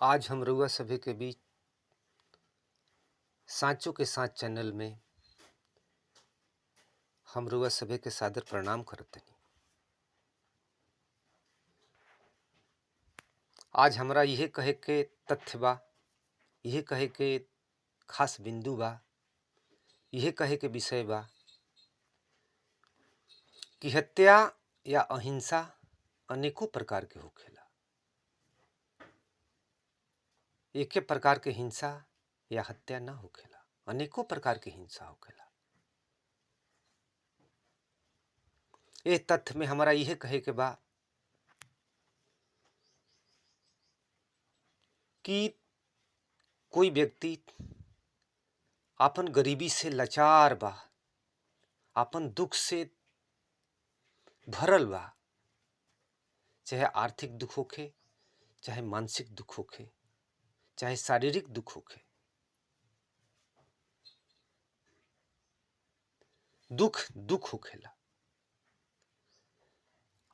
आज हम रउआ सभे के बीच सांचो के साथ चैनल में हम रउआ सभे के सादर प्रणाम करतनी। आज हमरा यह कहे के तथ्य बा, यह कहे के खास बिंदु बा, यह कहे के विषय बा कि हत्या या अहिंसा अनेकों प्रकार के होखेला। एके प्रकार के हिंसा या हत्या ना होखेला, अनेकों प्रकार के हिंसा होखेला। ए तथ्य में हमारा यह कहे के बा कि कोई व्यक्ति आपन गरीबी से लाचार बा, आपन दुख से भरल बा, चाहे आर्थिक दुख होखे, चाहे मानसिक दुख होखे, चाहे शारीरिक दुख होखे। दुख दुख होखेला,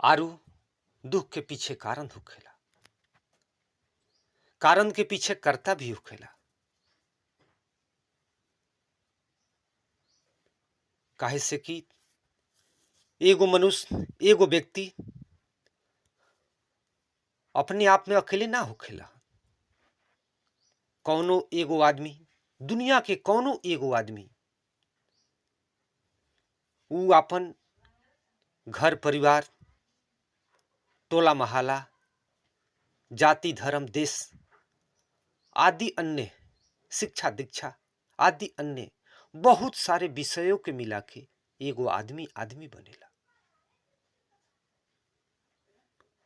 आरु दुख के पीछे कारण होखेला, कारण के पीछे कर्ता भी होखेला। काहे से कि एगो मनुष्य, एगो व्यक्ति अपने आप में अकेले ना होखेला। कौनो एगो आदमी, दुनिया के कौनो एगो आदमी ऊ अपन घर परिवार, टोला मोहल्ला, जाति धर्म, देश आदि अन्य, शिक्षा दीक्षा आदि अन्य बहुत सारे विषयों के मिला के एगो आदमी आदमी बनेला।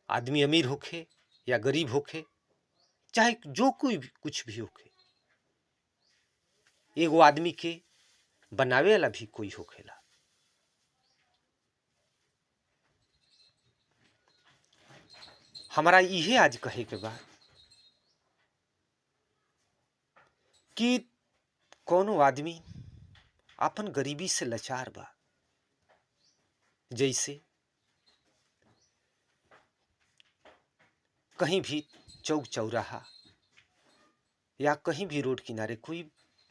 आदमी अमीर होखे या गरीब होखे, चाहे जो कोई भी कुछ भी होखे, एगो आदमी के बनावे वाला भी कोई होखेला। हमारा इहे आज कहे के बा कि कोनो आदमी अपन गरीबी से लाचार बा। जैसे कहीं भी चौक चौराहा या कहीं भी रोड किनारे कोई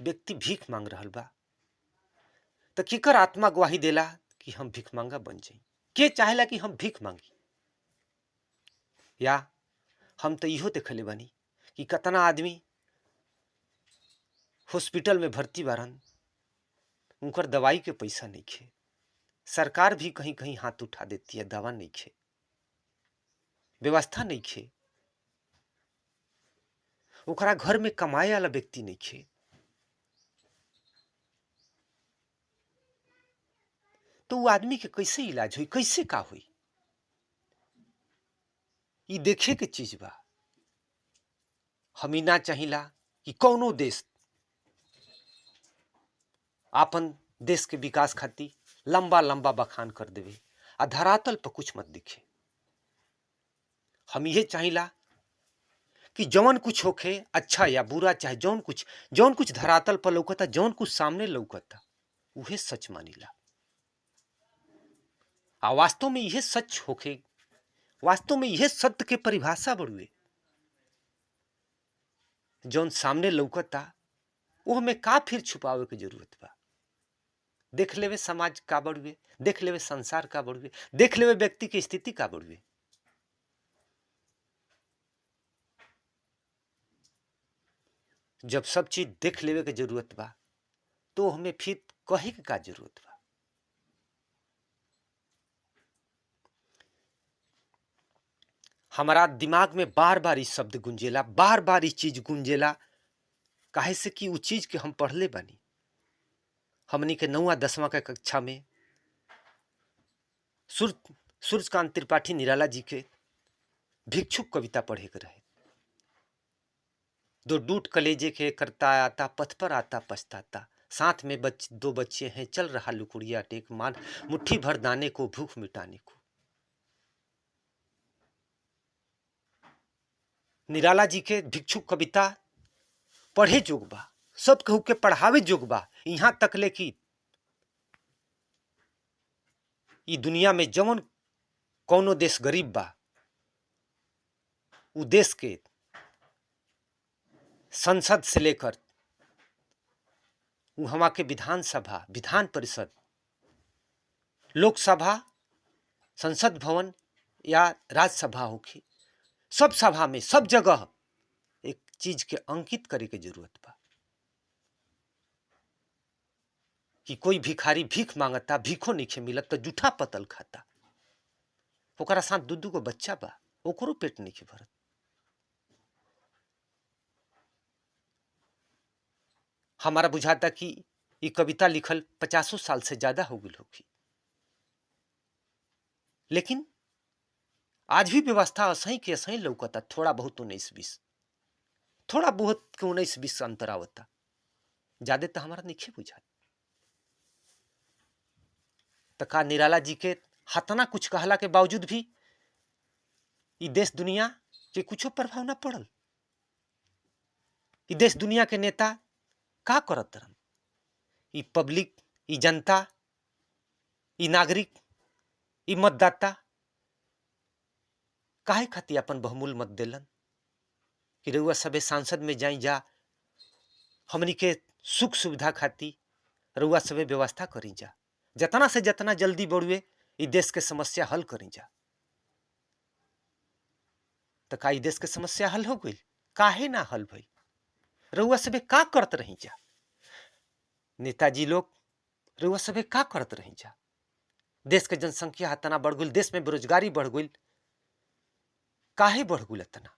व्यक्ति भीख मांग रहल बा, तो केकर आत्मा गवाही देला कि हम भीख मांगा बन जाई? के चाहेला कि हम भीख मांगी? या हम तो इहो देखले बानी कि कितना आदमी हॉस्पिटल में भर्ती बारन, उनकर दवाई के पैसा नहीं खे, सरकार भी कहीं कहीं हाथ उठा देती है, दवा नहीं खे, व्यवस्था नहीं खे, ओकरा घर में कमाए वाला व्यक्ति नहीं खे। तो वो आदमी के कैसे इलाज हुई, कैसे का हुई? ये देखे के चीज बा। हम ही ना चाहिला कि कौनो देश आपन देश के विकास खातिर लंबा लंबा बखान कर देवे आ धरातल पर कुछ मत दिखे। हम ये चाहिला कि जौन कुछ होखे, अच्छा या बुरा, चाहे जौन कुछ धरातल पर लौकता, जौन कुछ सामने लौकता, उहे सच मानिला। आ वास्तव में यह सच होखे, वास्तव में यह सत्य के परिभाषा बड़ुए। जौन सामने लौकता वो हमें का फिर छुपावे की जरूरत बा? देख लेवे समाज का बड़ुए, देख लेवे संसार का बड़ुए, देख लेवे व्यक्ति की स्थिति का बड़ुए। जब सब चीज देख लेवे के जरूरत बा, तो हमें फिर कहे के का जरूरत बा? हमारा दिमाग में बार बार इस शब्द गुंजेला, बार बार इस चीज गुंजेला। काहे से कि उ चीज के हम पढ़ले बानी। हमनी के 9वां 10वां के कक्षा में सूर्यकांत त्रिपाठी निराला जी के भिक्षुक कविता पढ़े के रहे। दो टूट कलेजे के करता आता, पथ पर आता पछताता, साथ में दो बच्चे हैं, चल रहा लुकुड़िया टेक, मान मुट्ठी भर दाने को भूख मिटाने को। निराला जी के भिक्षुक कविता पढ़े जोग बा, सब कहू के पढ़ावे जोग बा। यहाँ तक ले कि ई दुनिया में जवन कौनो देश गरीब बा, उ देश के संसद से लेकर वहाँ के विधानसभा, विधान परिषद, लोकसभा, संसद भवन या राज्यसभा होगी, सब सभा में सब जगह एक चीज के अंकित करे के जरूरत बा कि कोई भिखारी भीख मांगता, भीखो नहीं मिलत तो जूठा पतल खाता, ओकरा साथ दू दू गो बच्चा बा, ओकरो पेट नहीं भरत। हमारा बुझाता कि ये कविता लिखल 50 साल से ज्यादा हो गई होगी, लेकिन आज भी व्यवस्था असही के असही लौकता, थोड़ा बहुत 19-20, थोड़ा बहुत के 19-20 अंतर आवता, ज्यादा तो हमारा नहीं बुझाता। तो का निराला जी के हतना कुछ कहला के बावजूद भी ये देश दुनिया के कुछ प्रभाव ना पड़ल? ये देश दुनिया के नेता का करत रहन? ये पब्लिक, ये जनता, ये नागरिक, ये मतदाता काहे खातिर अपन बहुमूल्य मत देलन कि रउआ सबे सांसद में जाई जा, हमनी के सुख सुविधा खातिर रउआ सबे व्यवस्था करी जा, जतना से जतना जल्दी बढ़ुए ये देश के समस्या हल करी जा। तो का देश के समस्या हल हो गई? काहे ना हल भई? रउआ सबे का करत रही जा? नेताजी लोग रउआ सबे का करत रही जा? देश के जनसंख्या इतना बढ़ गई, देश में बेरोजगारी बढ़ गई, काहे बढ़ गई इतना?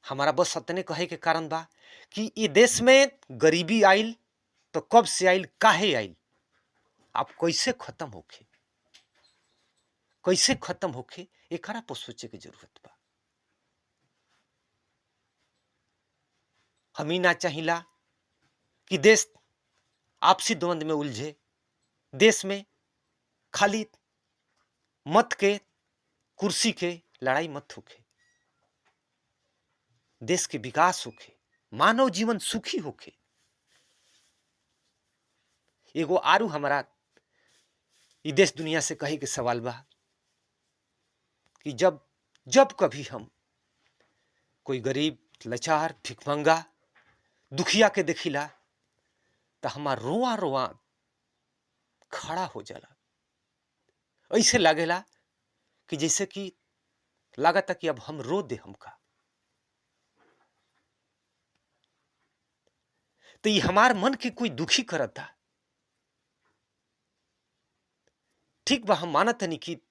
हमारा बस इतने कहे के कारण बा कि ये देश में गरीबी आइल तो कब से आइल, काहे आइल, आप कैसे खत्म होखे, कैसे खत्म होखे, एकरा पर सोचे के जरूरत बा। हम ही ना चाहिला कि देश आपसी द्वंद्व में उलझे, देश में खाली मत के, कुर्सी के लड़ाई मत होखे, देश के विकास होखे, मानव जीवन सुखी होखे। एगो आरू हमारा ये देश दुनिया से कहे के सवाल बा कि जब जब कभी हम कोई गरीब, लाचार, भिखमंगा, दुखिया के देखिला तो हमार रोआ रोआ खड़ा हो जाला, ऐसे लागेला कि जैसे कि लागता कि अब हम रो दे हमका। तो ये हमार मन के कोई दुखी करता, ठीक बा, हम मानत नहीं कि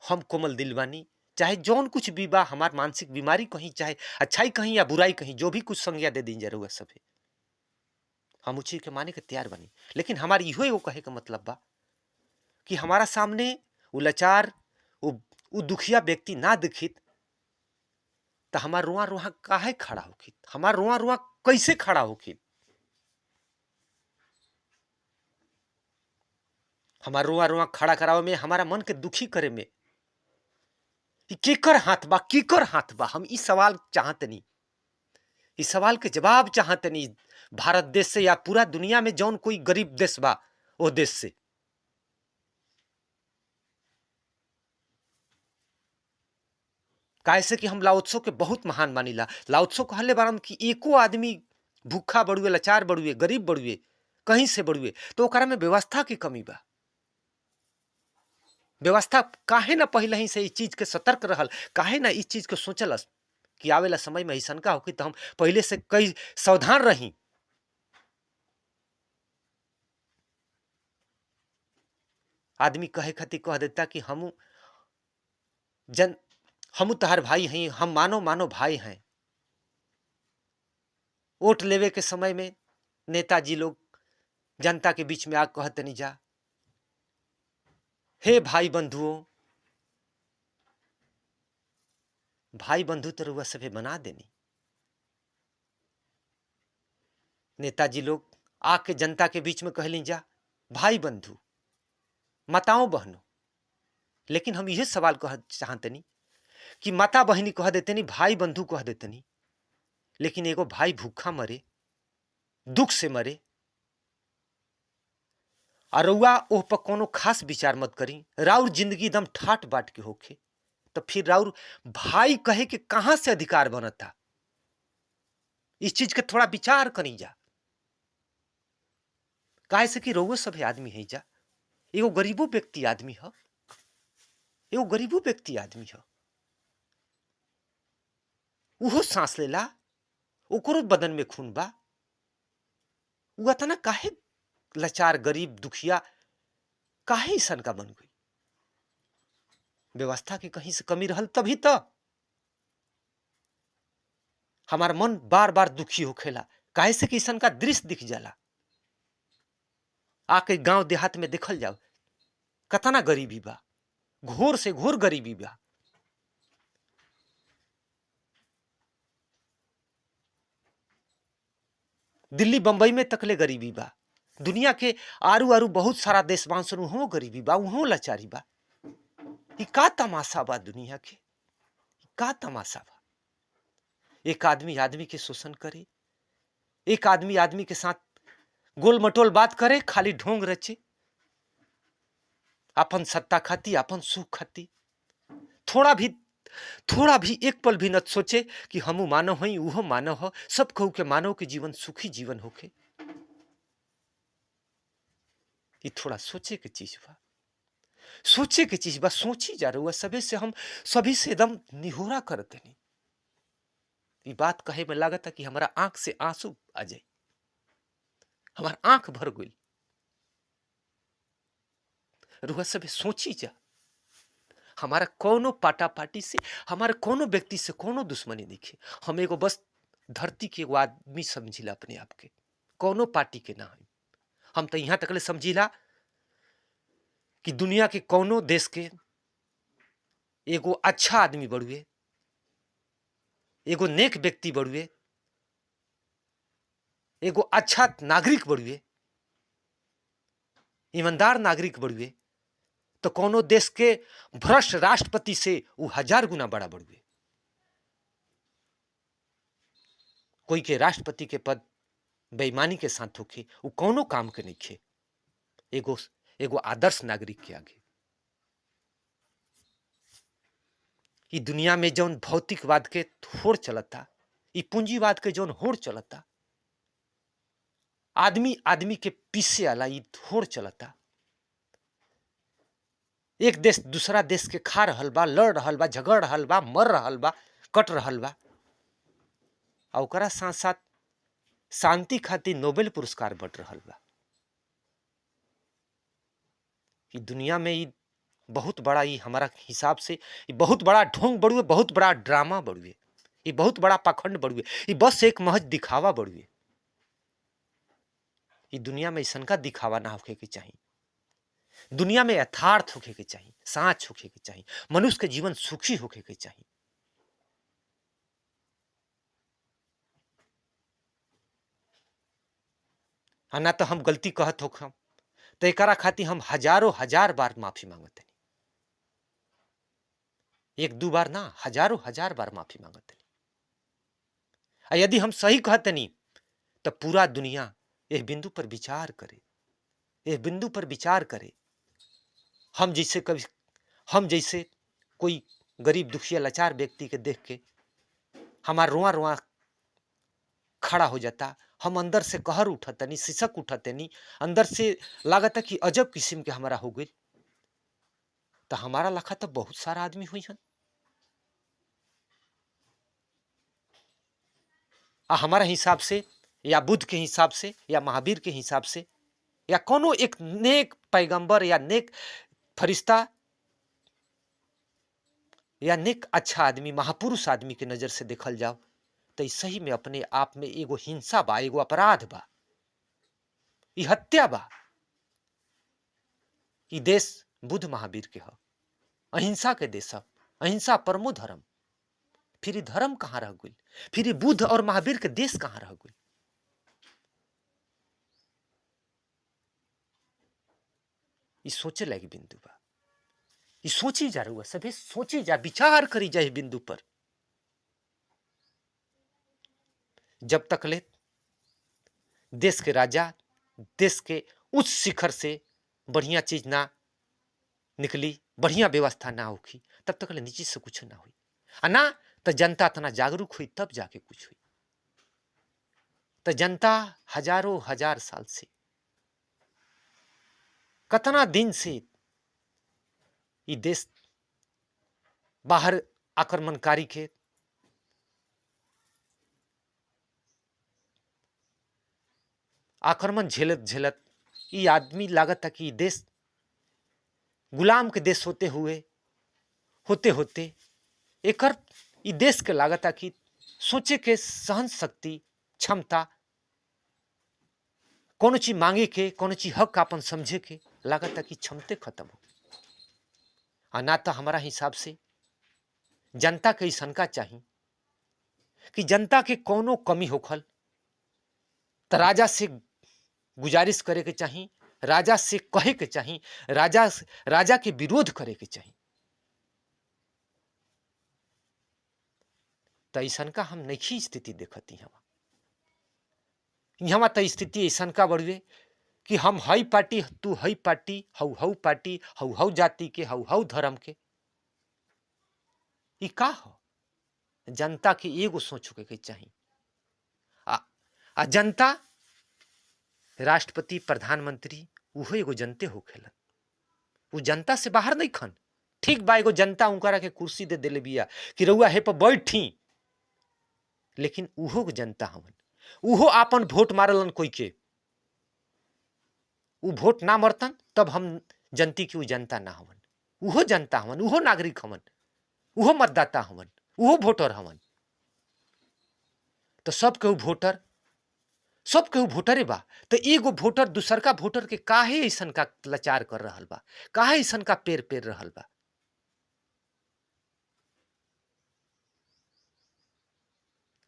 हम कोमल दिल बानी, चाहे जौन कुछ भी बा, हमार मानसिक बीमारी कहीं, चाहे अच्छाई कहीं या बुराई कहीं, जो भी कुछ संज्ञा दे दी जरूर सभी हम उसी के माने के तैयार बनी। लेकिन हमारी इहो एगो कहे का मतलब बा कि हमारा सामने वो लाचार, वो दुखिया व्यक्ति ना दिखित तो हमार रुआ रुआ काहे खड़ा होखित, हमार रुआ रुआ कैसे खड़ा होखित? हमार रुआ रुआ खड़ा करावे में, हमारा मन के दुखी करे में केकर हाथ बा, केकर हाथ बा? हम इस सवाल चाहते नहीं, इस सवाल के जवाब चाहते नहीं भारत देश से या पूरा दुनिया में जौन कोई गरीब देश बा वो देश से। कैसे कि हम लाओत्सो के बहुत महान मानिला। लाओत्सो कहले बारन कि एको आदमी भूखा बढ़ुए, लाचार बढ़ुए, गरीब बढ़ुए, कहीं से बढ़ुए तो ओकरा में व्यवस्था की कमी बा। व्यवस्था काहे ना पहले ही से इस चीज के सतर्क रहल, काहे ना इस चीज के सोचलस कि आवेला समय में ऐसा का होगी तो हम पहले से कई सावधान रही। आदमी कहे खातिर कह देता कि हम तहार भाई हैं, हम मानो मानो भाई हैं। वोट लेवे के समय में नेताजी लोग जनता के बीच में आग कहते नहीं जा, हे भाई बंधुओं, भाई बंधु तो रुआ सभे बना देनी। नेताजी लोग आके जनता के बीच में कहली जा भाई बंधु, माताओं बहनों। लेकिन हम यह सवाल कह चाहते नहीं कि माता बहनी कह देते नहीं, भाई बंधु कह देते नहीं, लेकिन एगो भाई भूखा मरे, दुख से मरे, और रउआ ओह पर कोनो खास विचार मत करी, राउर जिंदगी एकदम ठाट बाट के होखे, तो फिर राउर भाई कहे के कहां से अधिकार बनता? इस चीज के थोड़ा विचार करी जा। काहे से कि रउआ सभे आदमी है जा, एगो गरीबो व्यक्ति आदमी है, एगो गरीबो व्यक्ति आदमी है, उहो सांस लेला, ओकरो बदन में खून बा, उ अतना काहे लाचार गरीब दुखिया काहे ऐसन का बन गई? व्यवस्था की कहीं से कमी रहल तभी तो हमार मन बार बार दुखी होखेला। काहे से कि ऐसन का दृश्य दिख जाला। आके गांव देहात में देखल जाओ, कतना गरीबी बा, घोर से घोर गरीबी बा। दिल्ली बंबई में तकले गरीबी बा। दुनिया के आरू आरू बहुत सारा देश बांसन उहो गरीबी बा, उहो लाचारी बा। ई का तमाशा बा दुनिया के, ई का तमाशा बा। एक आदमी आदमी के शोषण करे, एक आदमी आदमी के साथ गोल मटोल बात करे, खाली ढोंग रचे, अपन सत्ता खाती, अपन सुख खाती। थोड़ा भी एक पल भी न सोचे कि हमू मानव हई, उहो मानव हो, सब कहू के मानव के जीवन सुखी जीवन होके। ये थोड़ा सोचे के चीज बा, सोचे के चीज बा। सोची जा रहा सबे से, हम सभी से एकदम निहोरा करते नहीं। ये बात कहे में लागत कि हमारा आंख से आंसू आ जाए, हमारा आंख भर गई। रुआ सबे सोची जा, हमारा कोनो पाटा पाटी से, हमारे कोनो व्यक्ति से कोनो दुश्मनी दिखे। हम एगो बस धरती के एगो आदमी समझिला अपने आप के, कोनो पार्टी के ना है। हम तो यहाँ तकले समझिला कि दुनिया के कोनो देश के एगो अच्छा आदमी बड़ुए, एगो नेक व्यक्ति बड़ुए, एगो अच्छा नागरिक बड़ुए, ईमानदार नागरिक बड़ुए, तो कोनो देश के भ्रष्ट राष्ट्रपति से वो 1000 गुना बड़ा बड़ुए। कोई के राष्ट्रपति के पद बेईमानी के साथ होके वो कोनो काम के नहीं खे, एगो आदर्श नागरिक के आगे। ई दुनिया में जौन भौतिकवाद के होड़ चलता, ई पूंजीवाद के जौन होड़ चलता, आदमी आदमी के पीछे आला ई होड़ चलता। एक देश दूसरा देश के खा रहल बा, लड़ रहल बा, झगड़ रहल बा, मर रहल बा, कट रहल बा। और ओकरा साथ साथ शांति खातिर नोबेल पुरस्कार बट रहल बा। ई दुनिया में ई बहुत बड़ा, ई हमारा हिसाब से ई बहुत बड़ा ढोंग बड़ुए, बहुत बड़ा ड्रामा बड़ुए, ई बहुत बड़ा पाखंड बड़ुए, ई बस एक महज दिखावा बड़ुए। ई दुनिया में ऐसन का दिखावा ना होके के चाहिए। दुनिया में यथार्थ होके के चाहिए, साच होके के चाहिए, मनुष्य के जीवन सुखी होके के चाहिए। ना तो हम गलती कहत हो तो एकरा खातिर हम हजारों हजार बार माफी मांगते नहीं, एक दो बार ना, हजारों हजार बार माफी मांगते नहीं। यदि हम सही कहते नहीं तो पूरा दुनिया इस बिंदु पर विचार करे, इस बिंदु पर विचार करे। हम जैसे कोई गरीब दुखिया लाचार व्यक्ति के देख के हमारा रोआ रोआ खड़ा हो जाता, हम अंदर से कहर उठतनी, सिसक उठतनी, अंदर से लागत कि अजब किस्म के हमारा हो गई। तो हमारा लखा तो बहुत सारा आदमी हुई है, हमारा हिसाब से या बुद्ध के हिसाब से या महावीर के हिसाब से या कोनो एक नेक पैगंबर या नेक फरिश्ता या नेक अच्छा आदमी, महापुरुष आदमी के नजर से देखल जाओ तो सही में अपने आप में एगो हिंसा बा, एगो अपराध बा, ई हत्या बा। ई देश बुद्ध महावीर के ह, अहिंसा के देश ह, अहिंसा परमो धर्म। फिर धर्म कहाँ रह गई? फिर बुद्ध और महावीर के देश कहाँ रह गई? ई सोचे लगी बिंदु बा, ई सोची जा रहा, सभी सोची जा, विचार करी जाए बिंदु पर। जब तक ले देश के राजा देश के उच्च शिखर से बढ़िया चीज ना निकली, बढ़िया व्यवस्था ना होगी, तब तक ले नीचे से कुछ ना हुई। ना तो जनता तना जागरूक हुई तब जाके कुछ हुई। तो जनता हजारों हजार साल से, कतना दिन से ये देश बाहर आक्रमणकारी के आक्रमण झेलत झेलत ये आदमी लागत था कि देश गुलाम के देश होते होते एकर ई देश के लागत था कि सोचे के सहन शक्ति क्षमता, कौन चीज मांगे के, कौन चीज हक अपन समझे के लागत था कि क्षमते खत्म हो। और ना तो हमारा हिसाब से जनता के शंका चाहिए कि जनता के कोनो कमी होखल तो राजा से गुजारिश करे के चाहिए, राजा से कहे के चाहिए, राजा के विरोध करे के चाहिए। तो ऐसा का हम नहीं स्थिति देखती यहाँ तो स्थिति ऐसा का बढ़े कि हम हई पार्टी, तू हई पार्टी, हऊ पार्टी, हऊ जाति के, हऊ धर्म के। ई का हो? जनता के एगो सोच के चाहिए। आ जनता राष्ट्रपति प्रधानमंत्री उहो एगो जनते होखेला, वो जनता से बाहर नहीं खन। ठीक बा, एगो जनता उनकरा के कुर्सी दे देले बिया कि रउआ हे पर बैठी, लेकिन उहो जनता हवन, उहो आपन वोट मारलन कोई के, उ वोट ना मरतन तब हम जनती की उ जनता ना हवन, उहो जनता हवन, उहो नागरिक हवन, उहो मतदाता हवन, उहो वोटर हवन। तो सब केहू वोटर, सब केहू वोटरे बा। तो एगो वोटर दूसर का वोटर के काहे ऐसन का लाचार कर रहल बा, काहे ऐसन का पेर पेर रहल बा।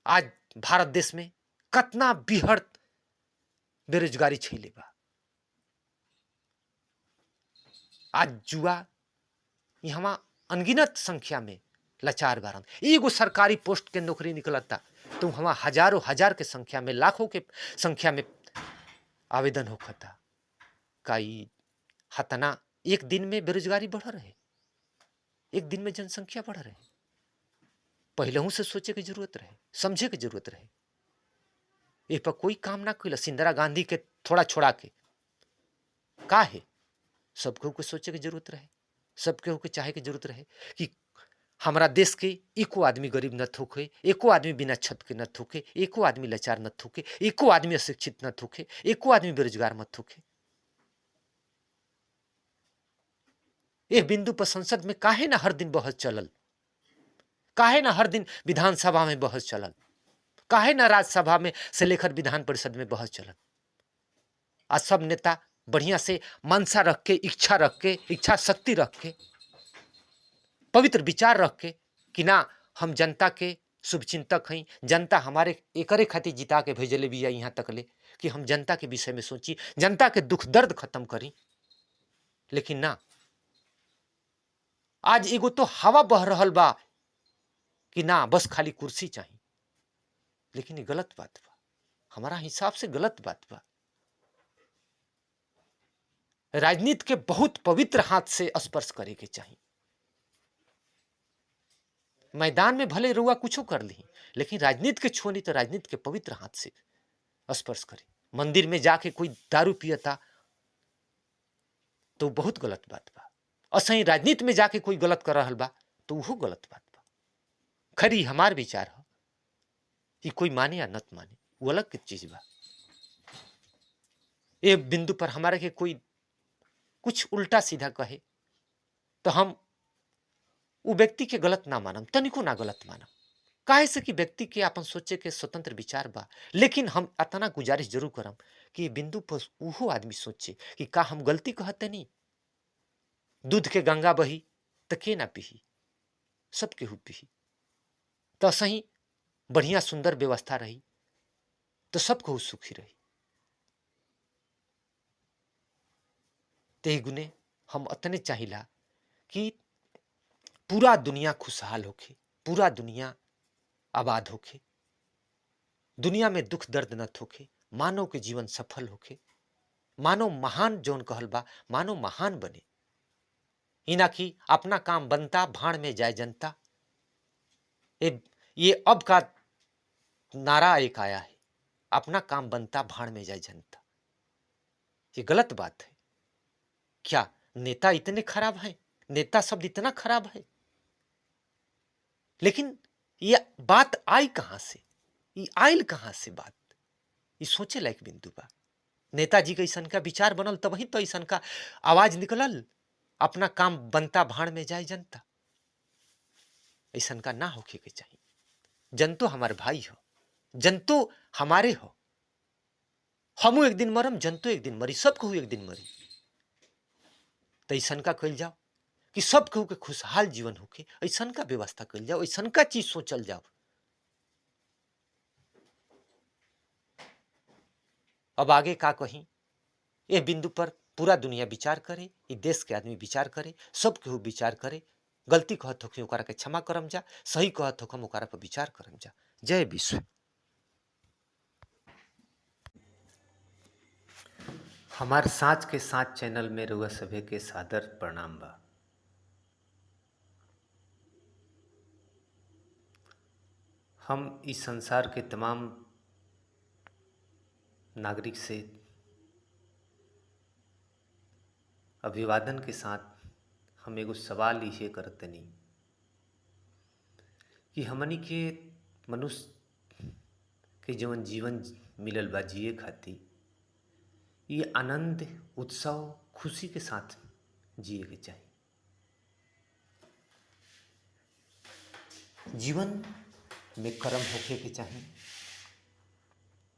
आज भारत देश में कतना बिहड़ बेरोजगारी छैले बा। आज जुआ यहाँ अनगिनत संख्या में लाचार बारन। एगो सरकारी पोस्ट के नौकरी निकलता तो वहाँ हजारों हजार के संख्या में, लाखों के संख्या में आवेदन होखता। कई हतना एक दिन में बेरोजगारी बढ़ रहे, एक दिन में जनसंख्या बढ़ रहे। पहले से सोचे की जरूरत रहे, समझे की जरूरत रहे। ये पर कोई काम ना कैलस इंदिरा गांधी के थोड़ा छोड़ा के। का है? सब केहू के सोचे की जरूरत रहे, सब केहू के चाहे की जरूरत रहे कि हमारा देश के एको आदमी गरीब न थोके, एको आदमी बिना छत के न थोके, एको आदमी लाचार न थोके, एको आदमी अशिक्षित न थोके, एको आदमी बेरोजगार मत थोके। ये बिंदु पर संसद में काहे ना हर दिन बहस चलल, काहे ना हर दिन विधानसभा में बहस चलल, काहे ना राज्यसभा में से लेकर विधान परिषद में बहस चलल। आज सब नेता बढ़िया से मनसा रख के, इच्छा रख के, इच्छा शक्ति रख के, पवित्र विचार रख के कि ना हम जनता के शुभचिंतक हैं, जनता हमारे एकरे खातिर जिता के भेजले भी यहाँ तक ले कि हम जनता के विषय में सोची, जनता के दुख दर्द खत्म करी। लेकिन ना, आज एगो तो हवा बह रहल बा कि ना बस खाली कुर्सी चाहिए। लेकिन ये गलत बात बा, हमारा हिसाब से गलत बात बा। राजनीति के बहुत पवित्र हाथ से स्पर्श करे के चाहिए। मैदान में भले रुआ कुछ कर ली, लेकिन राजनीति के छोनी तो राजनीति के पवित्र हाथ से स्पर्श करे। मंदिर में जाके कोई दारू पियता तो बहुत गलत बात बा। असही राजनीति में जाके कोई गलत कर रहा बा तो वो गलत बात बा। खरी हमार विचार है कि कोई माने या नत माने, वो अलग की चीज बा। ये बिंदु पर हमारे के कोई कुछ उल्टा सीधा कहे तो हम वो व्यक्ति के गलत ना मानम, तनिको ना गलत मानम। काहे से कि व्यक्ति के अपन सोचे के स्वतंत्र विचार बा। लेकिन हम अतना गुजारिश जरूर करम कि बिंदु पर उहो आदमी सोचे कि का हम गलती कहते नहीं। दूध के गंगा बही तो के ना पीही, सब केहू पीही। तो सही बढ़िया सुंदर व्यवस्था रही तो सब केहू सुखी रही। ते गुने हम अतने चाहिला कि पूरा दुनिया खुशहाल होके, पूरा दुनिया आबाद होके, दुनिया में दुख दर्द न थोके, मानव के जीवन सफल होके, मानव महान जोन कहल बा, मानव महान बने। इना कि अपना काम बनता भाड़ में जाए जनता। ये अब का नारा एक आया है अपना काम बनता भाड़ में जाए जनता। ये गलत बात है। क्या नेता इतने खराब हैं? नेता शब्द इतना खराब है? लेकिन ये बात आई कहां से? ये आयल कहां से बात? ये सोचे लायक बिंदु बा। नेताजी के ऐसन का विचार बनल तब ही तो ऐसन का आवाज निकलल, अपना काम बनता भाड़ में जाए जनता। ऐसन का ना होके के चाहिए। जनतो हमारे भाई हो, जनतो हमारे हो। हमू एक दिन मरम, जनतो एक दिन मरी, सब कहू एक दिन मरी। तो ऐसन का कल जाओ कि सब कहू के खुशहाल जीवन होके, ऐसन का व्यवस्था कल जाओ, ऐसन का चीज सोचल जाओ। अब आगे का कहीं, ये बिंदु पर पूरा दुनिया विचार करे, ये देश के आदमी विचार करे, सब केहू विचार करे। गलती कहत हो ओकरा के क्षमा करम जा, सही कहत हो ओकरा पर विचार करम जा। जय विश्व। हमार साँच के साँच चैनल में रउआ सभे के सादर प्रणाम बा। हम इस संसार के तमाम नागरिक से अभिवादन के साथ हम एगो सवाल इहे करतनी कि हमनी के मनुष्य के जवन जीवन मिलल बा जिए खातिर, ये आनंद, उत्सव, खुशी के साथ जिए के चाहिए। जीवन में कर्म होखे के चाहिए,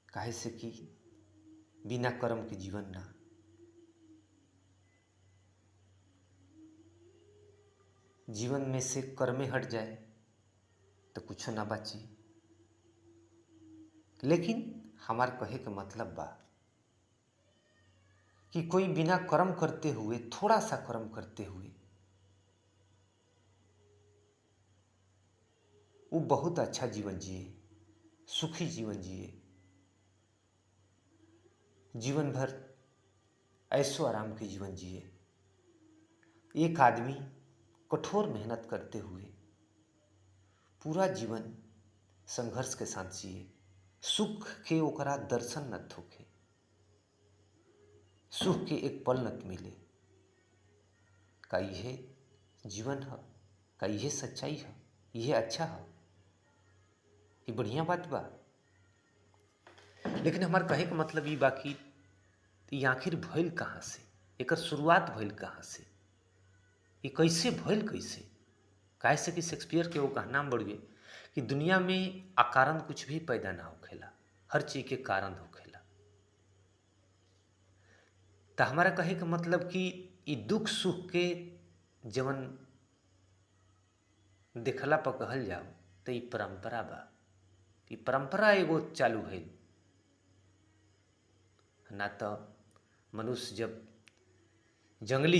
काहे से कि बिना कर्म के जीवन ना। जीवन में से कर्मे हट जाए तो कुछ ना बची। लेकिन हमार कहे के मतलब बा कि कोई बिना कर्म करते हुए, थोड़ा सा कर्म करते हुए, वो बहुत अच्छा जीवन जिए, सुखी जीवन जिए, जीवन भर ऐशो आराम के जीवन जिए। एक आदमी कठोर मेहनत करते हुए पूरा जीवन संघर्ष के साथ जिए, सुख के ओकरा दर्शन न होखे, सुख के एक पल न मिले। का यह जीवन है? का यह सच्चाई है? यह अच्छा है? ये बढ़िया बात बा। लेकिन हमार कहे का मतलब ये बा कि ये आखिर भइल कहाँ से, एकर शुरुआत भइल कहाँ से, ये कैसे भइल कैसे? काहे से कि शेक्सपियर के वो कहना बढ़िए कि दुनिया में अकारण कुछ भी पैदा ना होखेला, हर चीज के कारण होखेला। तो हमारा कहे का मतलब कि ये दुख सुख के जवन देखला पर कहल जाओ तो ये परंपरा बा। ये परंपरा एगो चालू भइल ना। तो मनुष्य जब जंगली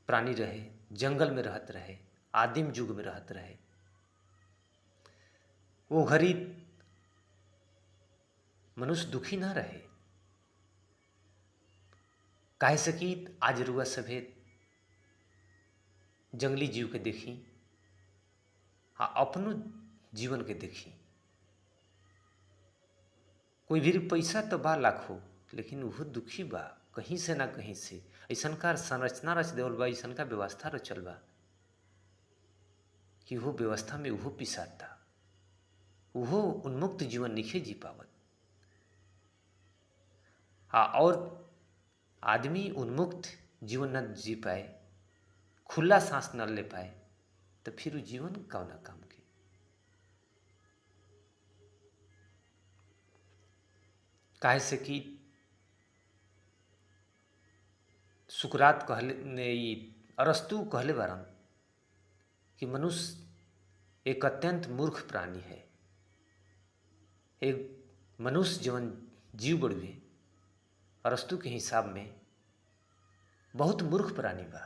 प्राणी रहे, जंगल में रहत रहे, आदिम युग में रहत रहे, वो घड़ी मनुष्य दुखी ना रहे। काहे से कि आज रुआ सभे जंगली जीव के देखी, हाँ अपनो जीवन के देखी। कोई भी पैसा तो बा लाखों, लेकिन वो दुखी बा कहीं से ना कहीं से। ऐसन का संरचना रच देवल बा, ऐसन का व्यवस्था रचल बा कि वो व्यवस्था में वो पिसाता, वो उन्मुक्त जीवन नहीं जी पावत। हाँ, और आदमी उन्मुक्त जीवन न जी पाए, खुला सांस न ले पाए, तो फिर वो जीवन कौना काम के। काहे से कि सुकरात कहले ने, अरस्तु कहले बारन कि मनुष्य एक अत्यंत मूर्ख प्राणी है। एक मनुष्य जीवन जीव बढ़ुए अरस्तु के हिसाब में बहुत मूर्ख प्राणी बा।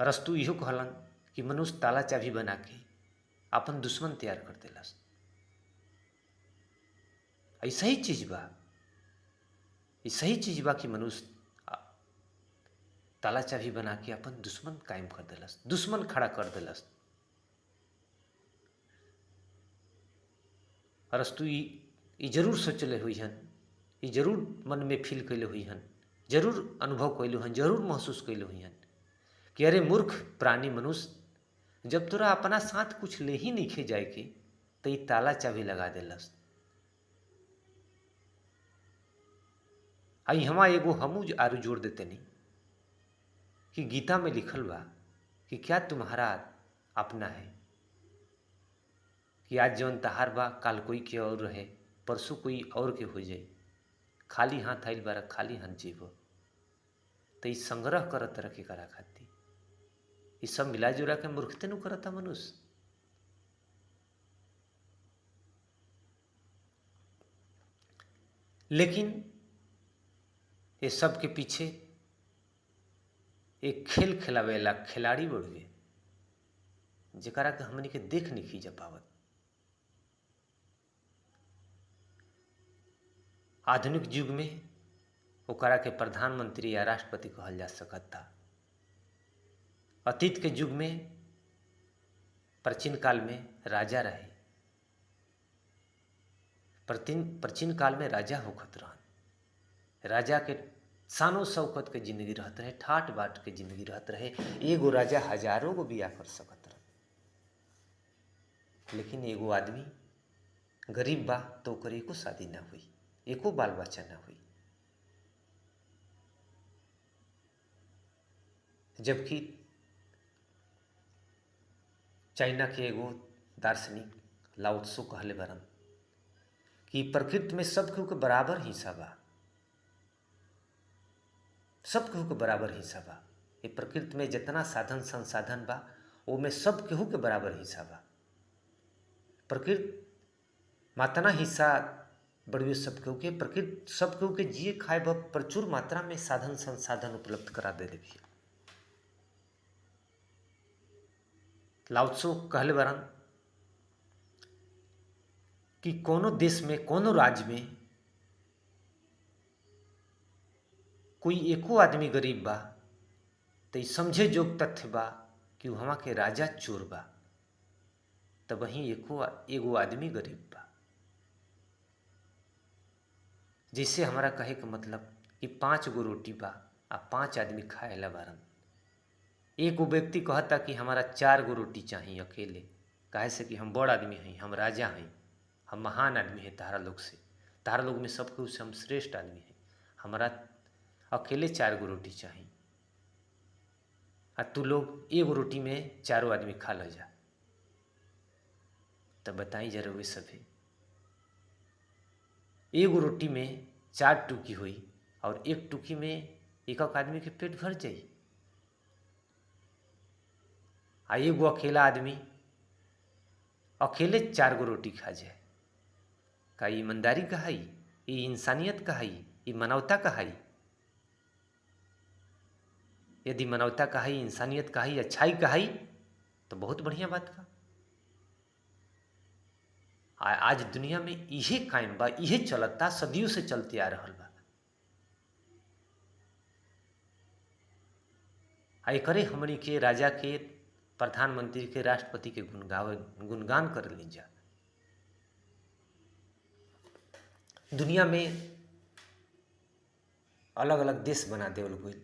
अरस्तु इहो कहलन कि मनुष्य ताला चाबी बना के अपन दुश्मन तैयार कर देलस। ऐसा ही चीज बा, ऐसा ही चीज बा कि मनुष्य ताला चाबी बना के अपन दुश्मन कायम कर देलस, दुश्मन खड़ा कर देलस। अरस्तु ई जरूर सोचले हुई हन, ई जरूर मन में फील कैले हुई हन, जरूर अनुभव कैलू हन, जरूर महसूस कैले हुई हन कि अरे मूर्ख प्राणी मनुष्य, जब तोरा अपना साथ कुछ ले ही नहीं खे जाए के तो ई ताला चाबी लगा देलस। आई हमा एगो हमू आरू जोड़ देते नहीं कि गीता में लिखल बा कि क्या तुम्हारा अपना है, कि आज जौन तहार बा काल कोई के और रहे, परसों कोई और के हो जाए, खाली हाथ आइल बारा खाली हाथ जेब। तो ई संग्रह करत रखे करा खाती, ई सब मिला जुला के मूर्खते नु करता मनुष्य। लेकिन ये सब के पीछे एक खेल खिलावेला खिलाड़ी बढ़ गए, जरा के हमनी के देख नहीं खींच पावत। आधुनिक युग में ओकरा के प्रधानमंत्री या राष्ट्रपति कहल जा सकता। अतीत के युग में प्राचीन काल में राजा रहे, प्राचीन काल में राजा होखत रहन। राजा के शानो शौकत के जिंदगी रहत रहे, ठाट बाट के जिंदगी रहत रहे। एगो राजा हजारों को बिया कर सकत रहे, लेकिन एगो आदमी गरीब बा तो ओकर एको शादी ना हुई, एको बाल बच्चा ना हुई। जबकि चाइना के एगो दार्शनिक लाओ त्सो कहले बरन कि प्रकृति में सब केहू के बराबर हिस्सा बा, सब केहू के बराबर हिस्सा बा। ये प्रकृति में जितना साधन संसाधन बा वो में सब केहू के बराबर हिस्सा बा। प्रकृति मातना हिस्सा बड़ियो सब केहू के, प्रकृति सब केहू के जिए खाए ब प्रचुर मात्रा में साधन संसाधन उपलब्ध करा दे भी। लाओ त्सो कहले बरन कि कोनो देश में कोनो राज्य में कोई एको आदमी गरीब बा तो समझे जोग तथ्य बा कि वहाँ के राजा चोर बा, तब वहीं एगो आदमी गरीब बा। जैसे हमारा कहे का मतलब कि 5 गो रोटी बा आ 5 आदमी खाएला बारन। एक व्यक्ति कहता कि हमारा 4 गो रोटी चाहिए अकेले, काहे से कि हम बड़ आदमी हैं, हम राजा हैं, हम महान आदमी हैं। तारा लोग से, तारा लोग में सब कुछ हम श्रेष्ठ आदमी हैं, हमारा अकेले 4 गो रोटी चाहिए। आ तू लोग एगो रोटी में 4 आदमी खा ल जा। तब बताई जरा वे सभी, एगो रोटी में 4 टुकी हुई और एक टुकी में एक आदमी के पेट भर जाई। आ एगो अकेला आदमी अकेले 4 गो रोटी खा जाए। का ईमानदारी कहाई, ये इंसानियत कहाई, ये मानवता कहाई? यदि मानवता कहाई, इंसानियत कहाई, अच्छाई कहाई तो बहुत बढ़िया बात बा। आज दुनिया में इहे कायम बा, इहे चलता, सदियों से चलते आ रहल बा। एकरे हमनी के राजा के, प्रधानमंत्री के, राष्ट्रपति के गुणगान कर ली जा। दुनिया में अलग अलग देश बना देवल गई,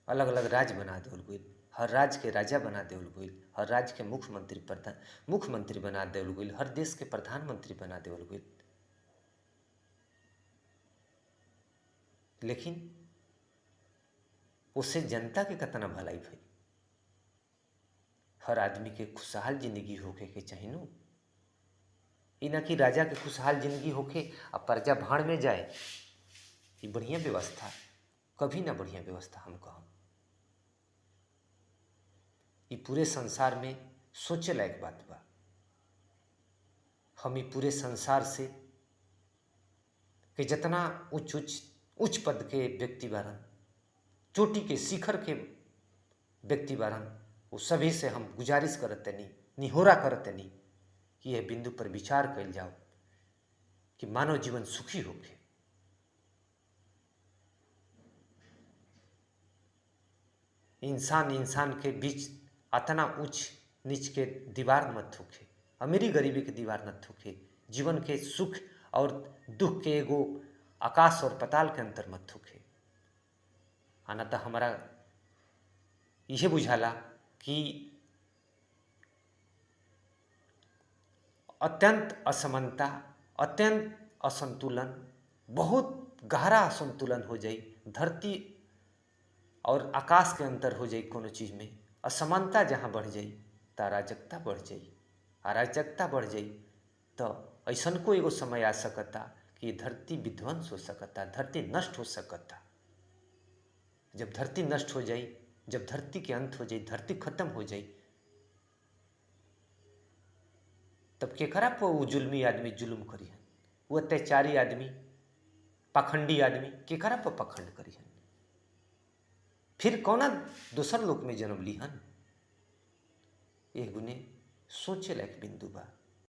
अलग अलग राज्य बना देवल गई, हर राज्य के राजा बना देवल गई, हर राज्य के मुख्यमंत्री बना देवल गई, हर देश के प्रधानमंत्री बना देवल गई। लेकिन उससे जनता के कितना भलाई भई? हर आदमी के खुशहाल जिंदगी होके के चाहिए नु। ई ना कि राजा के खुशहाल जिंदगी होके अब प्रजा भाड़ में जाए। ये बढ़िया व्यवस्था कभी ना बढ़िया व्यवस्था हम कहम। ये पूरे संसार में सोचे लायक बात बा। हम ये पूरे संसार से कि जितना उच्च पद के व्यक्ति बारन, चोटी के शिखर के व्यक्ति बारन, वो सभी से हम गुजारिश करते नहीं, निहोरा करते नहीं कि यह बिंदु पर विचार कल जाओ कि मानव जीवन सुखी होके। इंसान के बीच अतना ऊंच नीच के दीवार मत होके, अमीरी गरीबी के दीवार मत होके, जीवन के सुख और दुख के एगो आकाश और पाताल के अंतर मत होखे। आना तो हमारा यह बुझाला कि अत्यंत असमानता, अत्यंत असंतुलन, बहुत गहरा असंतुलन हो जाई, धरती और आकाश के अंतर हो जाई। कोनो चीज में असमानता जहाँ बढ़ जाई तो अराजकता बढ़ जाई, अराजकता बढ़ जाई तो ऐसन को एगो समय आ सकता कि धरती विध्वंस हो सकता, धरती नष्ट हो सकता। जब धरती नष्ट हो जाई, जब धरती के अंत हो जाई, धरती खत्म हो जाई, तब केकरा पर वो जुल्मी आदमी जुल्म करिहन, वो अत्याचारी आदमी, पाखंडी आदमी केकरा पर पखंड करिहन? फिर कौना दूसर लोक में जन्म लीहन? एह गुने सोचे लायक बिंदु बा।